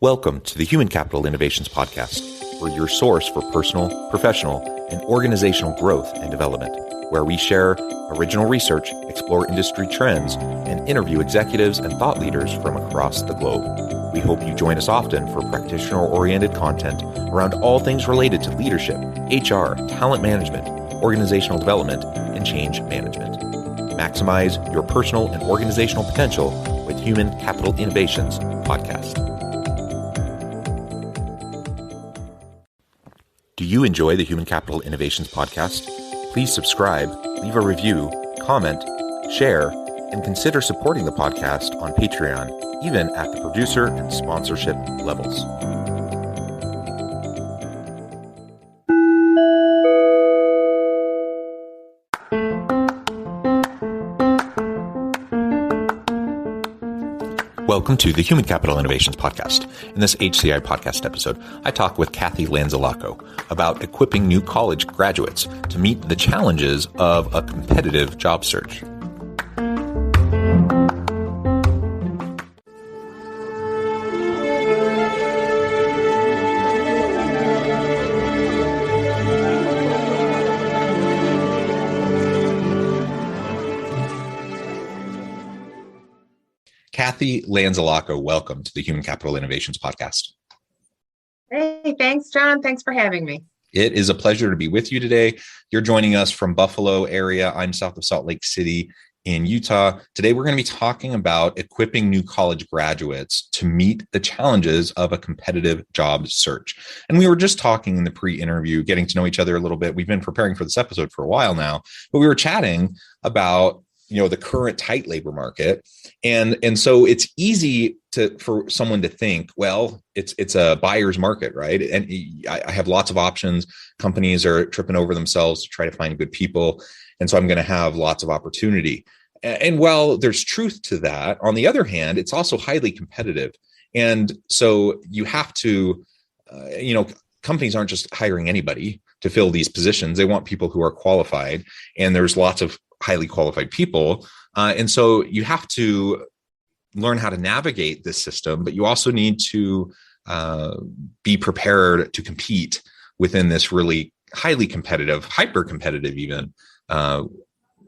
Welcome to the Human Capital Innovations Podcast. We're your source for personal, professional, and organizational growth and development, where we share original research, explore industry trends, and interview executives and thought leaders from across the globe. We hope you join us often for practitioner-oriented content around all things related to leadership, HR, talent management, organizational development, and change management. Maximize your personal and organizational potential with Human Capital Innovations Podcast. Do you enjoy the Human Capital Innovations Podcast? Please subscribe, leave a review, comment, share, and consider supporting the podcast on Patreon, even at the producer and sponsorship levels. Welcome to the Human Capital Innovations Podcast. In this HCI Podcast episode, I talk with Kathy Lanzalaco about equipping new college graduates to meet the challenges of a competitive job search. Kathy Lanzalaco, welcome to the Human Capital Innovations Podcast. Hey, thanks, John. Thanks for having me. It is a pleasure to be with you today. You're joining us from Buffalo area. I'm south of Salt Lake City in Utah. Today, we're going to be talking about equipping new college graduates to meet the challenges of a competitive job search. And we were just talking in the pre-interview, getting to know each other a little bit. We've been preparing for this episode for a while now, but we were chatting about the current tight labor market. And so it's easy for someone to think, well, it's a buyer's market, right? And I have lots of options. Companies are tripping over themselves to try to find good people. And so I'm going to have lots of opportunity. And while there's truth to that, on the other hand, it's also highly competitive. And so you have to, companies aren't just hiring anybody to fill these positions. They want people who are qualified. And there's lots of highly qualified people. And so you have to learn how to navigate this system, but you also need to be prepared to compete within this really highly competitive, hyper competitive even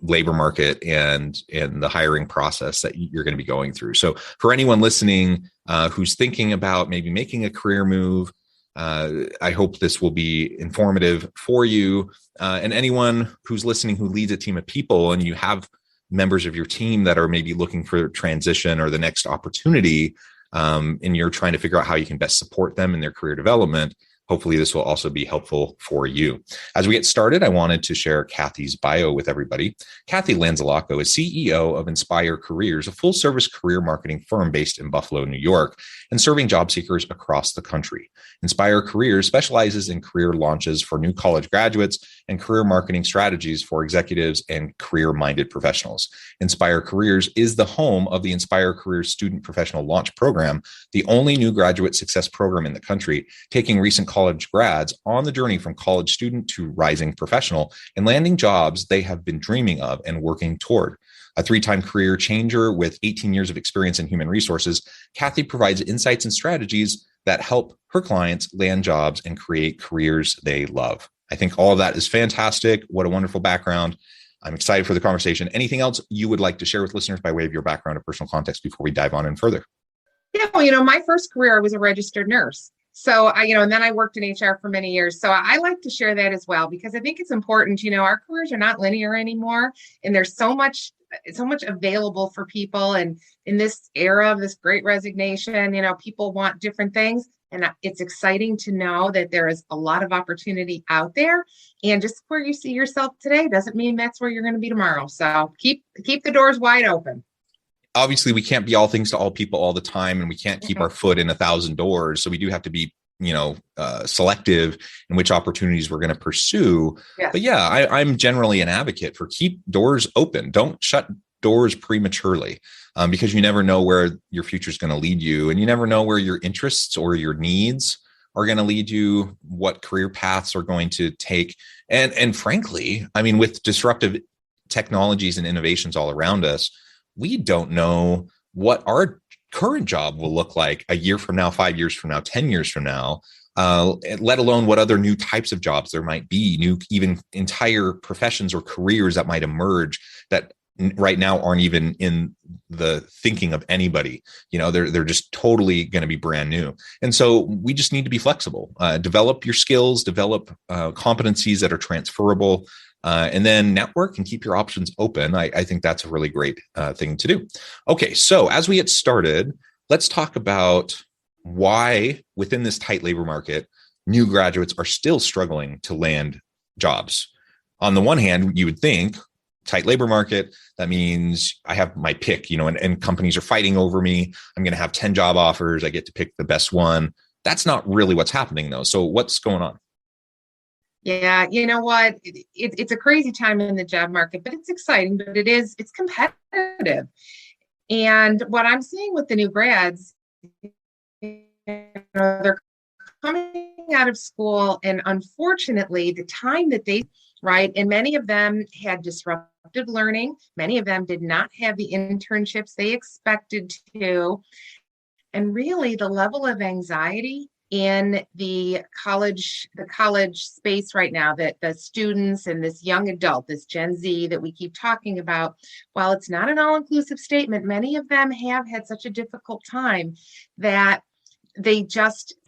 labor market and the hiring process that you're going to be going through. So for anyone listening who's thinking about maybe making a career move, I hope this will be informative for you. And anyone who's listening who leads a team of people and you have members of your team that are maybe looking for transition or the next opportunity, and you're trying to figure out how you can best support them in their career development, hopefully this will also be helpful for you. As we get started, I wanted to share Kathy's bio with everybody. Kathy Lanzalaco is CEO of Inspire Careers, a full-service career marketing firm based in Buffalo, New York, and serving job seekers across the country. Inspire Careers specializes in career launches for new college graduates and career marketing strategies for executives and career-minded professionals. Inspire Careers is the home of the Inspire Careers Student Professional Launch Program, the only new graduate success program in the country, taking recent college grads on the journey from college student to rising professional and landing jobs they have been dreaming of and working toward. A three-time career changer with 18 years of experience in human resources, Kathy provides insights and strategies that help her clients land jobs and create careers they love. I think all of that is fantastic. What a wonderful background. I'm excited for the conversation. Anything else you would like to share with listeners by way of your background or personal context before we dive on in further? Yeah, well, my first career, I was a registered nurse. So and then I worked in HR for many years. So I like to share that as well, because I think it's important. Our careers are not linear anymore. And there's so much available for people. And in this era of this great resignation, people want different things. And it's exciting to know that there is a lot of opportunity out there. And just where you see yourself today doesn't mean that's where you're going to be tomorrow. So keep the doors wide open. Obviously, we can't be all things to all people all the time, and we can't keep our foot in 1,000 doors. So we do have to be, selective in which opportunities we're going to pursue. Yes. But yeah, I'm generally an advocate for keep doors open. Don't shut doors prematurely, because you never know where your future is going to lead you, and you never know where your interests or your needs are going to lead you, what career paths are going to take. And frankly, with disruptive technologies and innovations all around us, we don't know what our current job will look like a year from now, 5 years from now, 10 years from now, let alone what other new types of jobs there might be, new, even entire professions or careers that might emerge that right now aren't even in the thinking of anybody. They're just totally going to be brand new. And so we just need to be flexible, develop your skills, develop competencies that are transferable, and then network and keep your options open. I think that's a really great thing to do. Okay, so as we get started, let's talk about why within this tight labor market, new graduates are still struggling to land jobs. On the one hand, you would think tight labor market, that means I have my pick, and companies are fighting over me. I'm going to have 10 job offers. I get to pick the best one. That's not really what's happening though. So what's going on? Yeah, you know what? It's a crazy time in the job market, but it's exciting, but it's competitive. And what I'm seeing with the new grads, they're coming out of school, and unfortunately, the time that right, and many of them had disruptive learning. Many of them did not have the internships they expected to. And really, the level of anxiety in the college space right now, that the students and this young adult, this Gen Z that we keep talking about, while it's not an all-inclusive statement, many of them have had such a difficult time that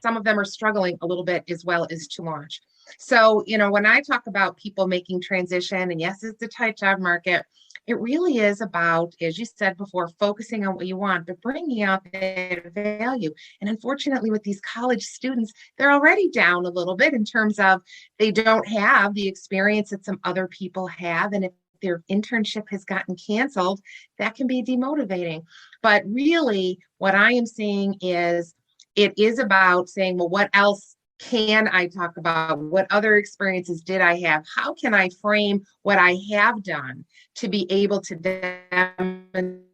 some of them are struggling a little bit as well as to launch. So, when I talk about people making transition, and yes, it's a tight job market, it really is about, as you said before, focusing on what you want, but bringing out that value. And unfortunately, with these college students, they're already down a little bit in terms of they don't have the experience that some other people have. And if their internship has gotten canceled, that can be demotivating. But really, what I am seeing is it is about saying, well, what else can I talk about? What other experiences did I have? How can I frame what I have done to be able to demonstrate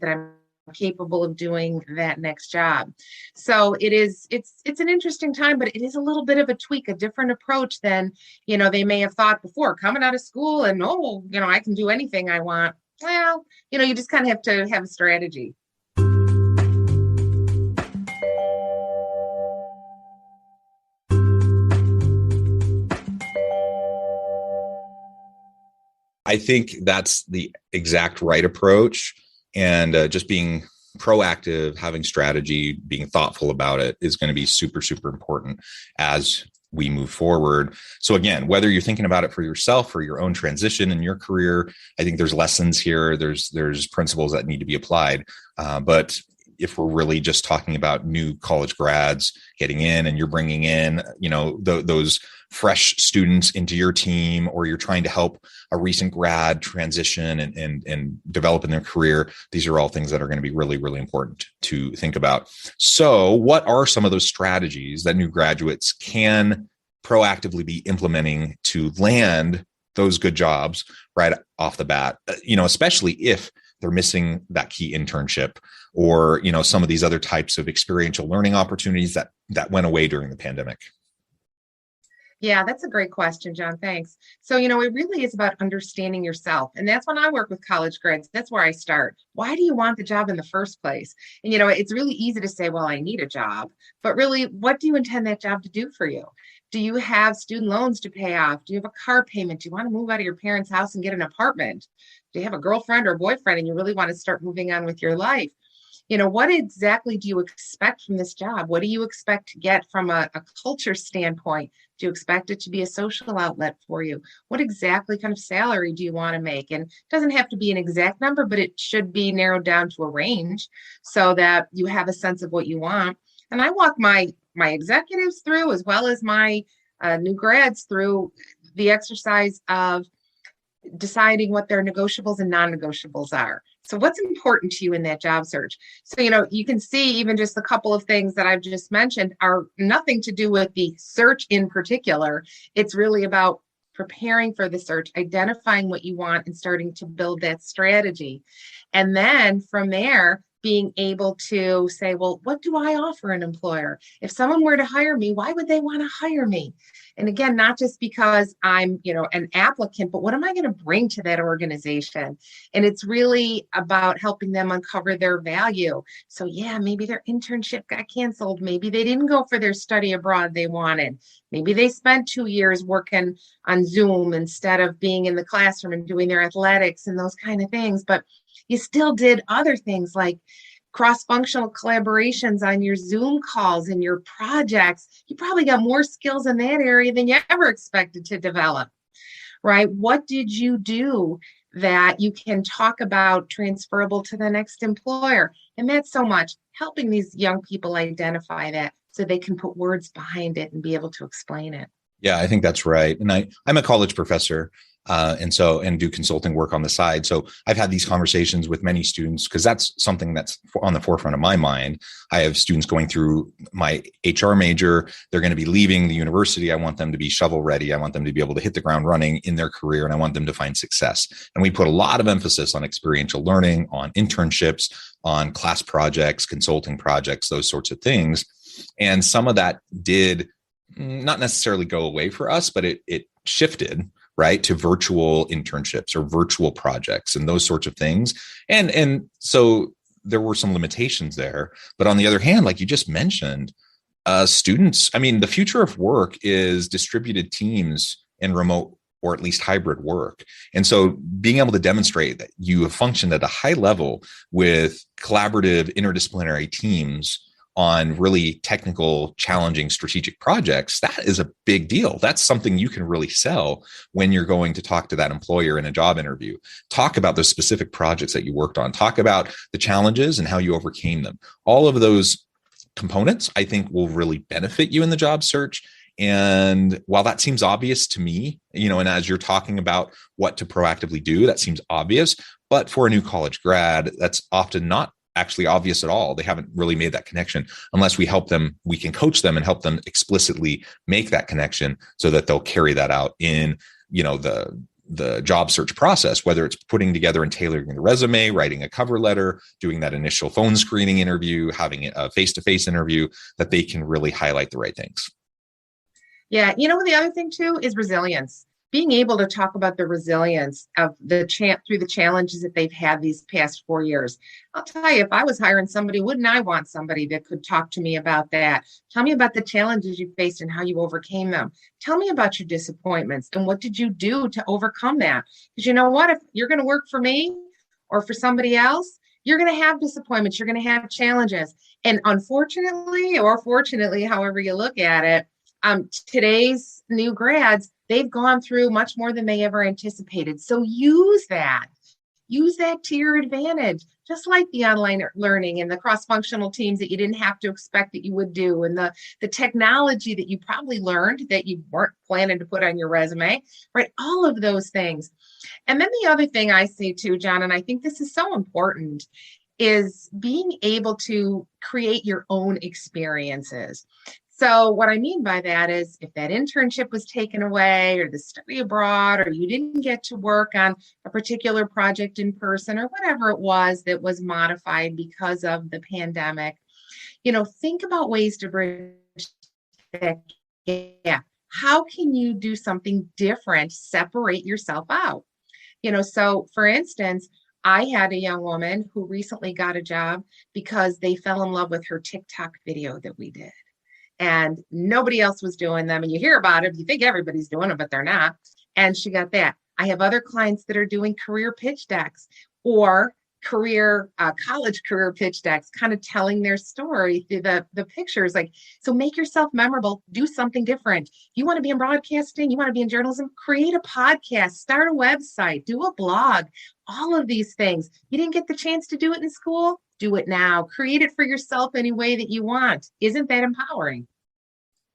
that I'm capable of doing that next job? So it's an interesting time, but it is a little bit of a tweak, a different approach than, they may have thought before, coming out of school and, I can do anything I want. Well, you just kind of have to have a strategy. I think that's the exact right approach, and just being proactive, having strategy, being thoughtful about it is going to be super, super important as we move forward. So again, whether you're thinking about it for yourself or your own transition in your career, I think there's lessons here. There's principles that need to be applied. But if we're really just talking about new college grads getting in, and you're bringing in, those fresh students into your team, or you're trying to help a recent grad transition and develop in their career, these are all things that are going to be really, really important to think about. So what are some of those strategies that new graduates can proactively be implementing to land those good jobs right off the bat, especially if they're missing that key internship, or, some of these other types of experiential learning opportunities that went away during the pandemic? Yeah, that's a great question, John. Thanks. So, it really is about understanding yourself. And that's when I work with college grads. That's where I start. Why do you want the job in the first place? And, it's really easy to say, well, I need a job. But really, what do you intend that job to do for you? Do you have student loans to pay off? Do you have a car payment? Do you want to move out of your parents' house and get an apartment? Do you have a girlfriend or boyfriend and you really want to start moving on with your life? What exactly do you expect from this job? What do you expect to get from a culture standpoint? Do you expect it to be a social outlet for you? What exactly kind of salary do you want to make? And it doesn't have to be an exact number, but it should be narrowed down to a range so that you have a sense of what you want. And I walk my executives through, as well as my new grads through, the exercise of deciding what their negotiables and non-negotiables are. So what's important to you in that job search? So, you can see even just a couple of things that I've just mentioned are nothing to do with the search in particular. It's really about preparing for the search, identifying what you want, and starting to build that strategy. And then from there, being able to say, well, what do I offer an employer? If someone were to hire me, why would they want to hire me? And again, not just because I'm, an applicant, but what am I going to bring to that organization? And it's really about helping them uncover their value. So yeah, maybe their internship got canceled. Maybe they didn't go for their study abroad they wanted. Maybe they spent 2 years working on Zoom instead of being in the classroom and doing their athletics and those kind of things. But you still did other things like cross-functional collaborations on your Zoom calls and your projects. You probably got more skills in that area than you ever expected to develop, right? What did you do that you can talk about transferable to the next employer? And that's so much helping these young people identify that so they can put words behind it and be able to explain it. Yeah, I think that's right. And I'm a college professor. And do consulting work on the side. So I've had these conversations with many students because that's something that's on the forefront of my mind. I have students going through my HR major. They're going to be leaving the university. I want them to be shovel ready. I want them to be able to hit the ground running in their career, and I want them to find success. And we put a lot of emphasis on experiential learning, on internships, on class projects, consulting projects, those sorts of things. And some of that did not necessarily go away for us, but it shifted, right, to virtual internships or virtual projects and those sorts of things. And so there were some limitations there. But on the other hand, like you just mentioned, students, the future of work is distributed teams and remote or at least hybrid work. And so being able to demonstrate that you have functioned at a high level with collaborative interdisciplinary teams on really technical, challenging strategic projects, that is a big deal. That's something you can really sell when you're going to talk to that employer in a job interview. Talk about those specific projects that you worked on. Talk about the challenges and how you overcame them. All of those components, I think, will really benefit you in the job search. And while that seems obvious to me, and as you're talking about what to proactively do, that seems obvious. But for a new college grad, that's often not actually obvious at all. They haven't really made that connection unless we help them. We can coach them and help them explicitly make that connection so that they'll carry that out in, the job search process, whether it's putting together and tailoring the resume, writing a cover letter, doing that initial phone screening interview, having a face-to-face interview, that they can really highlight the right things. Yeah. The other thing too is resilience. Being able to talk about the resilience of through the challenges that they've had these past 4 years. I'll tell you, if I was hiring somebody, wouldn't I want somebody that could talk to me about that? Tell me about the challenges you faced and how you overcame them. Tell me about your disappointments and what did you do to overcome that? Because you know what? If you're going to work for me or for somebody else, you're going to have disappointments. You're going to have challenges. And unfortunately, or fortunately, however you look at it, today's new grads, they've gone through much more than they ever anticipated. So use that to your advantage, just like the online learning and the cross-functional teams that you didn't have to expect that you would do, and the technology that you probably learned that you weren't planning to put on your resume, right? All of those things. And then the other thing I see too, John, and I think this is so important, is being able to create your own experiences. So what I mean by that is if that internship was taken away or the study abroad, or you didn't get to work on a particular project in person or whatever it was that was modified because of the pandemic, think about ways to bridge that gap. How can you do something different, separate yourself out? So for instance, I had a young woman who recently got a job because they fell in love with her TikTok video that we did. And nobody else was doing them. And you hear about it, you think everybody's doing them, but they're not. And she got that. I have other clients that are doing career pitch decks or college career pitch decks, kind of telling their story through the pictures. So make yourself memorable, do something different. You want to be in broadcasting, you want to be in journalism, create a podcast, start a website, do a blog, all of these things. You didn't get the chance to do it in school? Do it now. Create it for yourself any way that you want. Isn't that empowering?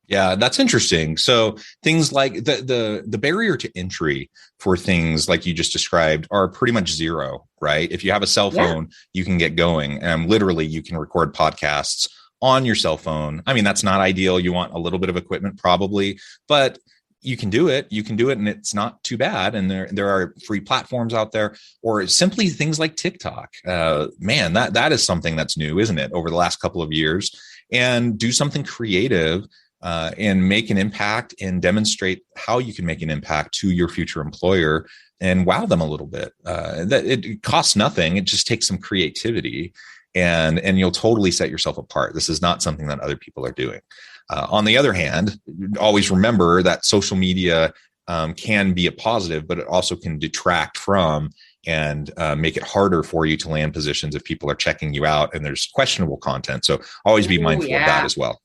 Yeah, that's interesting. So things like the barrier to entry for things like you just described are pretty much zero, right? If you have a cell phone, you can get going. And literally you can record podcasts on your cell phone. That's not ideal. You want a little bit of equipment probably, but you can do it. You can do it, and it's not too bad. And there are free platforms out there, or simply things like TikTok. Man, that is something that's new, isn't it? Over the last couple of years, and do something creative and make an impact and demonstrate how you can make an impact to your future employer and wow them a little bit. That it costs nothing. It just takes some creativity, and you'll totally set yourself apart. This is not something that other people are doing. On the other hand, always remember that social media can be a positive, but it also can detract from and make it harder for you to land positions if people are checking you out and there's questionable content. So always be mindful of that as well.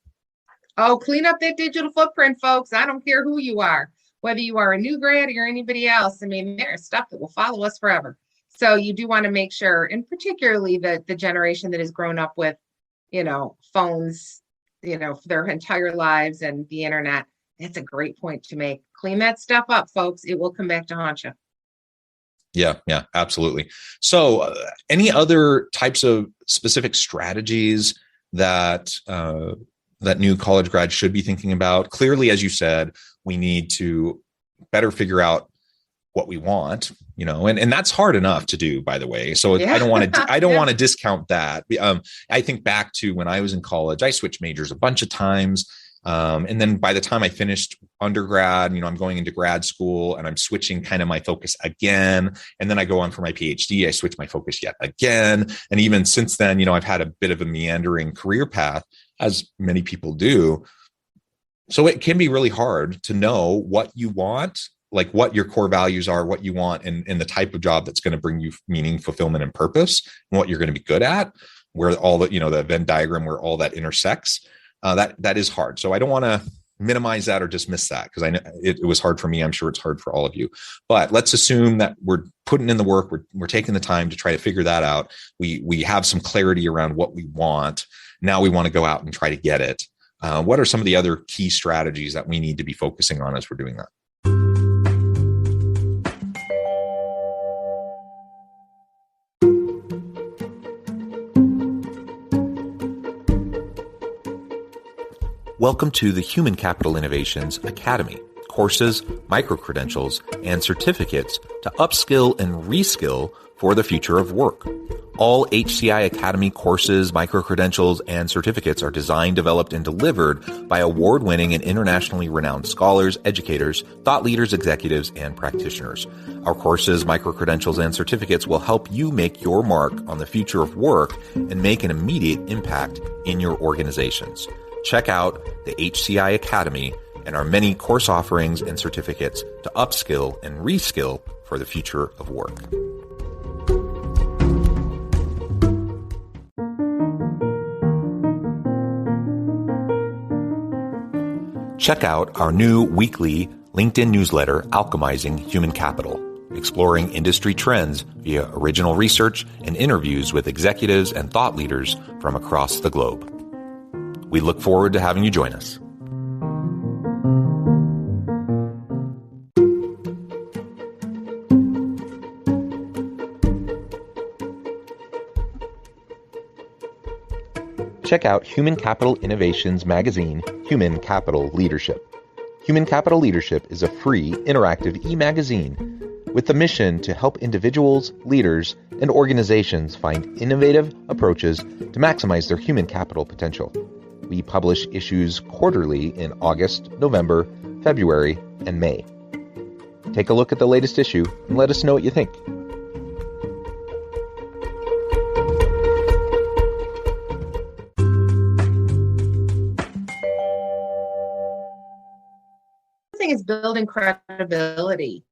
Oh, clean up that digital footprint, folks. I don't care who you are, whether you are a new grad or anybody else. I mean, there's stuff that will follow us forever. So you do want to make sure, and particularly the generation that has grown up with, phones, for their entire lives and the internet. That's a great point to make. Clean that stuff up, folks. It will come back to haunt you. Yeah, absolutely. So any other types of specific strategies that new college grads should be thinking about? Clearly, as you said, we need to better figure out what we want, and that's hard enough to do, by the way. So yeah. I don't want to discount that. I think back to when I was in college, I switched majors a bunch of times. And then by the time I finished undergrad, I'm going into grad school and I'm switching kind of my focus again. And then I go on for my PhD, I switch my focus yet again. And even since then, I've had a bit of a meandering career path, as many people do. So it can be really hard to know what you want, like what your core values are, what you want, and the type of job that's going to bring you meaning, fulfillment, and purpose, and what you're going to be good at, where all the, the Venn diagram where all that intersects. That is hard. So I don't want to minimize that or dismiss that, because I know it was hard for me. I'm sure it's hard for all of you. But let's assume that we're putting in the work. We're taking the time to try to figure that out. We have some clarity around what we want. Now we want to go out and try to get it. What are some of the other key strategies that we need to be focusing on as we're doing that? Welcome to the Human Capital Innovations Academy, courses, micro-credentials, and certificates to upskill and reskill for the future of work. All HCI Academy courses, micro-credentials, and certificates are designed, developed, and delivered by award-winning and internationally renowned scholars, educators, thought leaders, executives, and practitioners. Our courses, micro-credentials, and certificates will help you make your mark on the future of work and make an immediate impact in your organizations. Check out the HCI Academy and our many course offerings and certificates to upskill and reskill for the future of work. Check out our new weekly LinkedIn newsletter, Alchemizing Human Capital, exploring industry trends via original research and interviews with executives and thought leaders from across the globe. We look forward to having you join us. Check out Human Capital Innovations magazine, Human Capital Leadership. Human Capital Leadership is a free, interactive e-magazine with the mission to help individuals, leaders, and organizations find innovative approaches to maximize their human capital potential. We publish issues quarterly in August, November, February, and May. Take a look at the latest issue and let us know what you think. The thing is building credibility.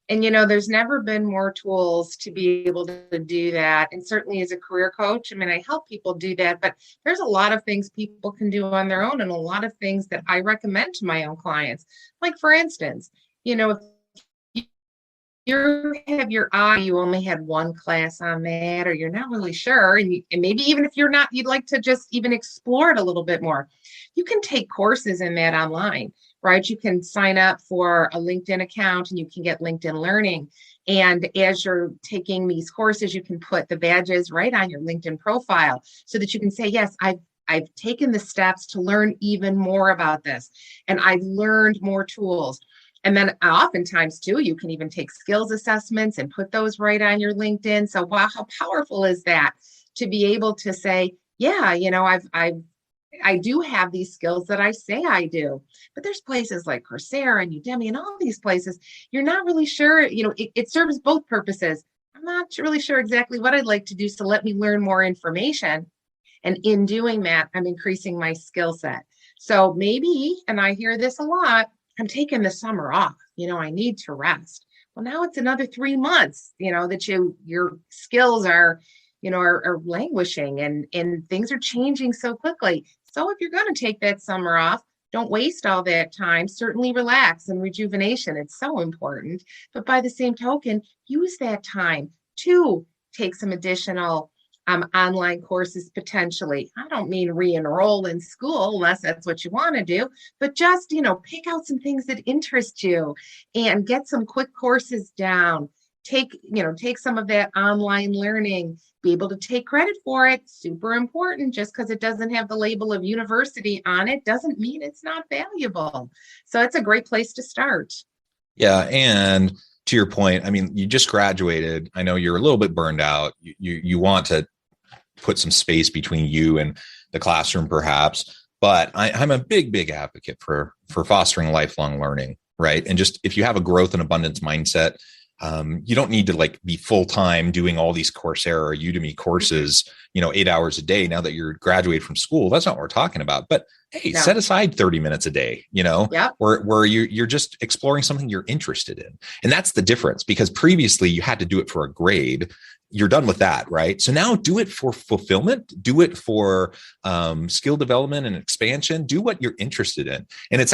And, there's never been more tools to be able to do that. And certainly as a career coach, I help people do that, but there's a lot of things people can do on their own and a lot of things that I recommend to my own clients. Like, for instance, if you have your eye, you only had one class on that, or you're not really sure, and maybe even if you're not, you'd like to just even explore it a little bit more. You can take courses in that online. Right? You can sign up for a LinkedIn account and you can get LinkedIn Learning. And as you're taking these courses, you can put the badges right on your LinkedIn profile so that you can say, yes, I've I've taken the steps to learn even more about this, and I've learned more tools. And then oftentimes too, you can even take skills assessments and put those right on your LinkedIn. So wow, how powerful is that to be able to say, yeah, I do have these skills that I say I do. But there's places like Coursera and Udemy and all these places, you're not really sure, it serves both purposes. I'm not really sure exactly what I'd like to do, so let me learn more information. And in doing that, I'm increasing my skill set. So maybe, and I hear this a lot, I'm taking the summer off. I need to rest. Well, now it's another 3 months, that your skills are languishing and things are changing so quickly. So if you're going to take that summer off, don't waste all that time. Certainly relax and rejuvenation. It's so important. But by the same token, use that time to take some additional online courses potentially. I don't mean re-enroll in school unless that's what you want to do, but just, pick out some things that interest you and get some quick courses down. Take some of that online learning, be able to take credit for it. Super important. Just because it doesn't have the label of university on it doesn't mean it's not valuable. So it's a great place to start. Yeah. And to your point, I mean, you just graduated. I know you're a little bit burned out. You want to put some space between you and the classroom, perhaps. But I'm a big advocate for fostering lifelong learning, right? And just if you have a growth and abundance mindset, you don't need to be full-time doing all these Coursera or Udemy courses, 8 hours a day now that you're graduated from school. That's not what we're talking about. But hey, set aside 30 minutes a day, where you're just exploring something you're interested in. And that's the difference, because previously you had to do it for a grade. You're done with that, right? So now do it for fulfillment, do it for skill development and expansion, do what you're interested in. And it's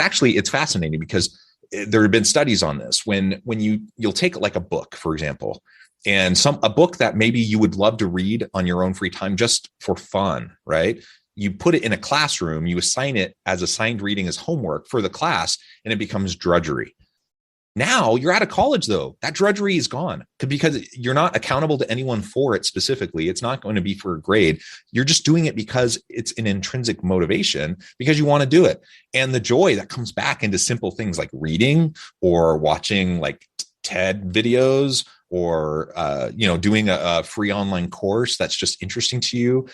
fascinating because there have been studies on this. When you'll take a book, for example, and a book that maybe you would love to read on your own free time just for fun, right? You put it in a classroom, you assign it as assigned reading as homework for the class, and it becomes drudgery. Now you're out of college, though. That drudgery is gone because you're not accountable to anyone for it specifically. It's not going to be for a grade. You're just doing it because it's an intrinsic motivation, because you want to do it. And the joy that comes back into simple things like reading or watching TED videos or, doing a free online course that's just interesting to you.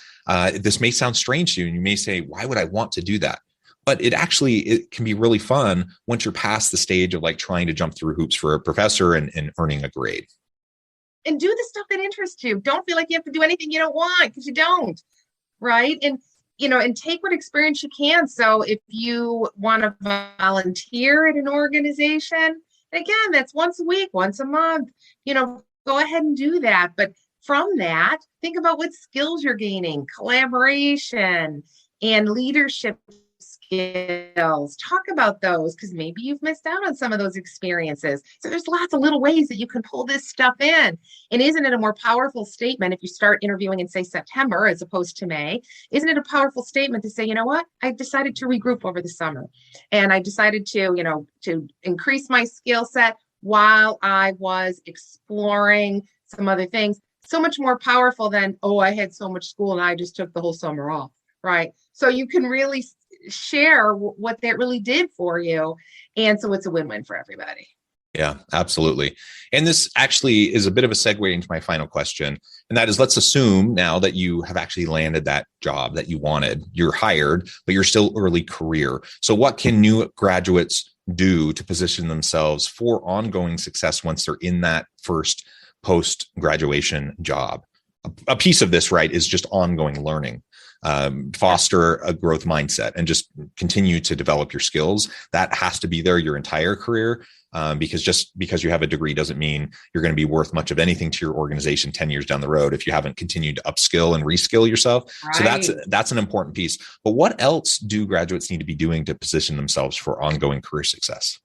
This may sound strange to you, and you may say, why would I want to do that? But it can be really fun once you're past the stage of trying to jump through hoops for a professor and earning a grade. And do the stuff that interests you. Don't feel like you have to do anything you don't want, because you don't, right? And take what experience you can. So if you want to volunteer at an organization, again, that's once a week, once a month, go ahead and do that. But from that, think about what skills you're gaining, collaboration and leadership skills. Talk about those, because maybe you've missed out on some of those experiences. So there's lots of little ways that you can pull this stuff in. And isn't it a more powerful statement if you start interviewing in, say, September as opposed to May? Isn't it a powerful statement to say, you know what, I decided to regroup over the summer, and I decided to increase my skill set while I was exploring some other things? So much more powerful than, oh, I had so much school and I just took the whole summer off, right? So you can really share what that really did for you. And so it's a win-win for everybody. Yeah, absolutely. And this actually is a bit of a segue into my final question. And that is, let's assume now that you have actually landed that job that you wanted, you're hired, but you're still early career. So what can new graduates do to position themselves for ongoing success once they're in that first post-graduation job? A piece of this, right, is just ongoing learning. Foster a growth mindset and just continue to develop your skills. That has to be there your entire career, because just because you have a degree doesn't mean you're going to be worth much of anything to your organization 10 years down the road if you haven't continued to upskill and reskill yourself. Right. So that's an important piece. But what else do graduates need to be doing to position themselves for ongoing career success?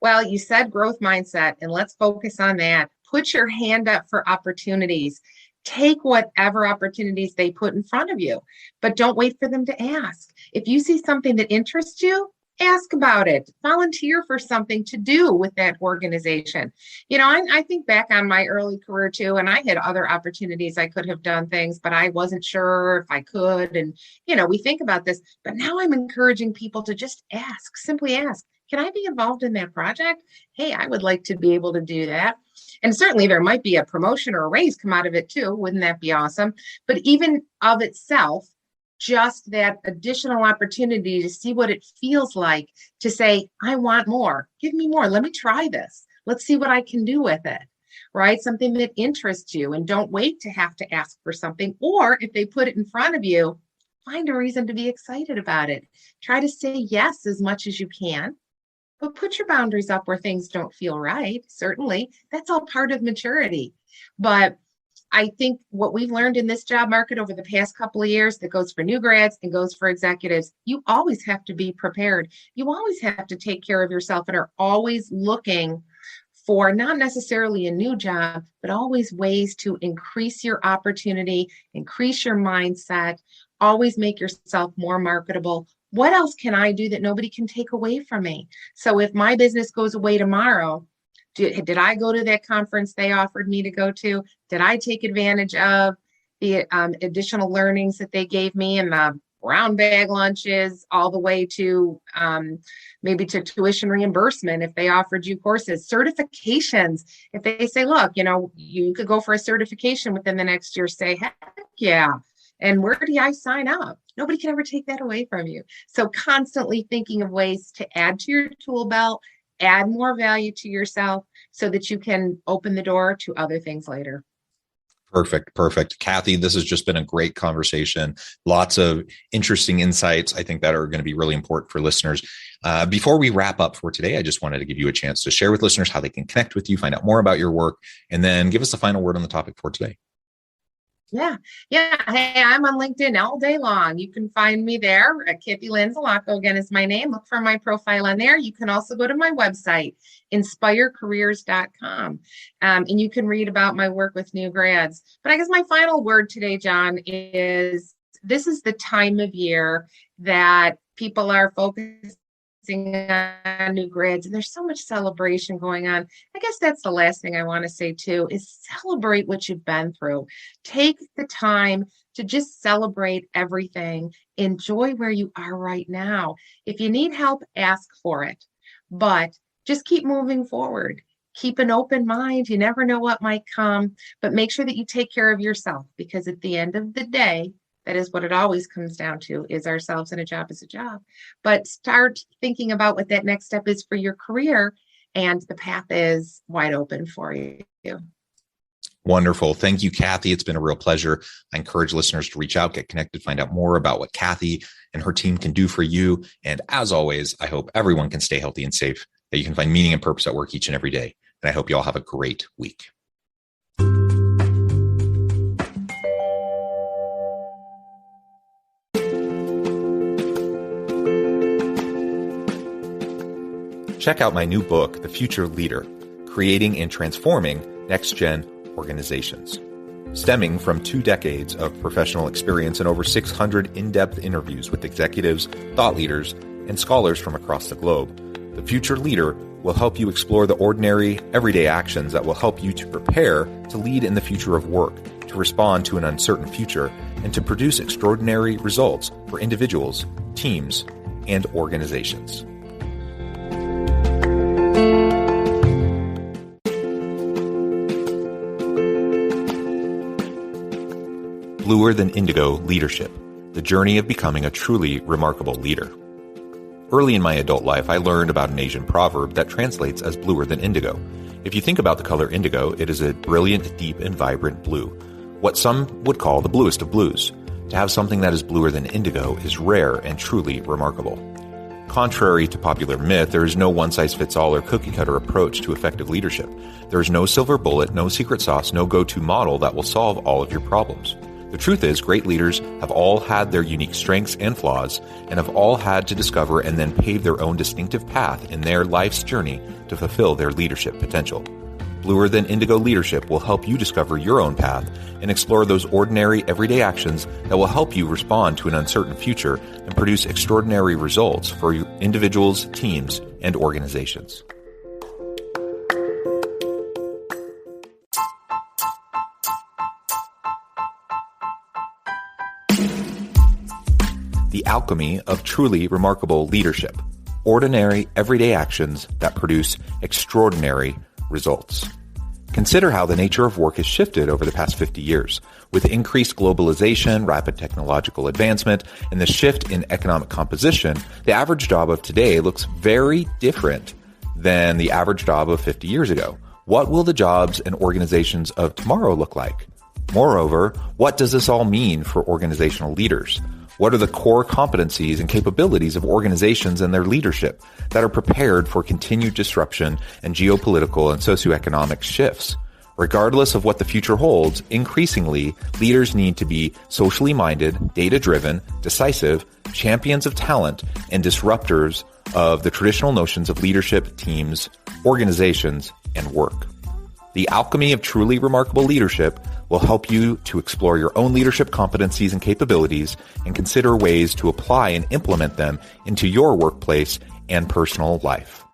Well, you said growth mindset, and let's focus on that. Put your hand up for opportunities. Take whatever opportunities they put in front of you, but don't wait for them to ask. If you see something that interests you, Ask about it, volunteer for something to do with that organization. I think back on my early career too, and I had other opportunities. I could have done things, but I wasn't sure if I could. And, we think about this, but now I'm encouraging people to just ask, simply ask, can I be involved in that project? Hey, I would like to be able to do that. And certainly there might be a promotion or a raise come out of it too. Wouldn't that be awesome? But even of itself, just that additional opportunity to see what it feels like to say, I want more, give me more. Let me try this. Let's see what I can do with it, right? Something that interests you, and don't wait to have to ask for something. Or if they put it in front of you, find a reason to be excited about it. Try to say yes as much as you can, but put your boundaries up where things don't feel right. Certainly, that's all part of maturity. But I think what we've learned in this job market over the past couple of years, that goes for new grads and goes for executives, you always have to be prepared. You always have to take care of yourself and are always looking for not necessarily a new job, but always ways to increase your opportunity, increase your mindset, always make yourself more marketable. What else can I do that nobody can take away from me? So if my business goes away tomorrow, did I go to that conference they offered me to go to? Did I take advantage of the additional learnings that they gave me, and the brown bag lunches, all the way to maybe to tuition reimbursement if they offered you courses, certifications? If they say, look, you could go for a certification within the next year, say, heck yeah. And where do I sign up? Nobody can ever take that away from you. So constantly thinking of ways to add to your tool belt, add more value to yourself so that you can open the door to other things later. Perfect. Kathy, this has just been a great conversation. Lots of interesting insights, I think, that are going to be really important for listeners. Before we wrap up for today, I just wanted to give you a chance to share with listeners how they can connect with you, find out more about your work, and then give us the final word on the topic for today. Yeah. Hey, I'm on LinkedIn all day long. You can find me there. Kathy Lanzalaco, again, is my name. Look for my profile on there. You can also go to my website, inspirecareers.com, and you can read about my work with new grads. But I guess my final word today, John, is this is the time of year that people are focusing on new grads, and there's so much celebration going on. I guess that's the last thing I want to say too, is celebrate what you've been through. Take the time to just celebrate everything. Enjoy where you are right now. If you need help, ask for it, but just keep moving forward. Keep an open mind. You never know what might come, but make sure that you take care of yourself, because at the end of the day, that is what it always comes down to, is ourselves, and a job is a job. But start thinking about what that next step is for your career, and the path is wide open for you. Wonderful. Thank you, Kathy. It's been a real pleasure. I encourage listeners to reach out, get connected, find out more about what Kathy and her team can do for you. And as always, I hope everyone can stay healthy and safe, that you can find meaning and purpose at work each and every day. And I hope you all have a great week. Check out my new book, The Future Leader, Creating and Transforming Next-Gen Organizations. Stemming from 2 decades of professional experience and over 600 in-depth interviews with executives, thought leaders, and scholars from across the globe, The Future Leader will help you explore the ordinary, everyday actions that will help you to prepare to lead in the future of work, to respond to an uncertain future, and to produce extraordinary results for individuals, teams, and organizations. Bluer Than Indigo Leadership, the journey of becoming a truly remarkable leader. Early in my adult life, I learned about an Asian proverb that translates as bluer than indigo. If you think about the color indigo, it is a brilliant, deep, and vibrant blue, what some would call the bluest of blues. To have something that is bluer than indigo is rare and truly remarkable. Contrary to popular myth, there is no one-size-fits-all or cookie-cutter approach to effective leadership. There is no silver bullet, no secret sauce, no go-to model that will solve all of your problems. The truth is, great leaders have all had their unique strengths and flaws, and have all had to discover and then pave their own distinctive path in their life's journey to fulfill their leadership potential. Bluer Than Indigo Leadership will help you discover your own path and explore those ordinary, everyday actions that will help you respond to an uncertain future and produce extraordinary results for individuals, teams, and organizations. The alchemy of truly remarkable leadership. Ordinary, everyday actions that produce extraordinary results. Consider how the nature of work has shifted over the past 50 years. With increased globalization, rapid technological advancement, and the shift in economic composition, the average job of today looks very different than the average job of 50 years ago. What will the jobs and organizations of tomorrow look like? Moreover, what does this all mean for organizational leaders? What are the core competencies and capabilities of organizations and their leadership that are prepared for continued disruption and geopolitical and socioeconomic shifts? Regardless of what the future holds, increasingly, leaders need to be socially minded, data-driven, decisive, champions of talent, and disruptors of the traditional notions of leadership, teams, organizations, and work. The alchemy of truly remarkable leadership will help you to explore your own leadership competencies and capabilities and consider ways to apply and implement them into your workplace and personal life.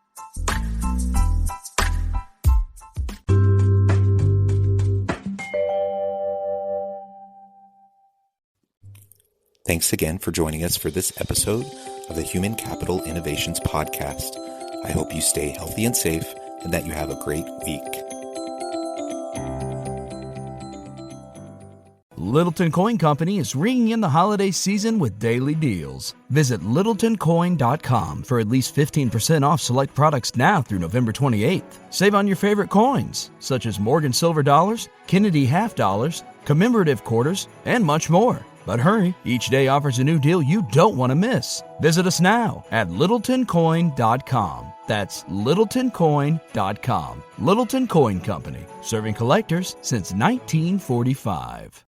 Thanks again for joining us for this episode of the Human Capital Innovations Podcast. I hope you stay healthy and safe and that you have a great week. Littleton Coin Company is ringing in the holiday season with daily deals. Visit littletoncoin.com for at least 15% off select products now through November 28th. Save on your favorite coins, such as Morgan Silver Dollars, Kennedy Half Dollars, commemorative quarters, and much more. But hurry, each day offers a new deal you don't want to miss. Visit us now at littletoncoin.com. That's littletoncoin.com. Littleton Coin Company, serving collectors since 1945.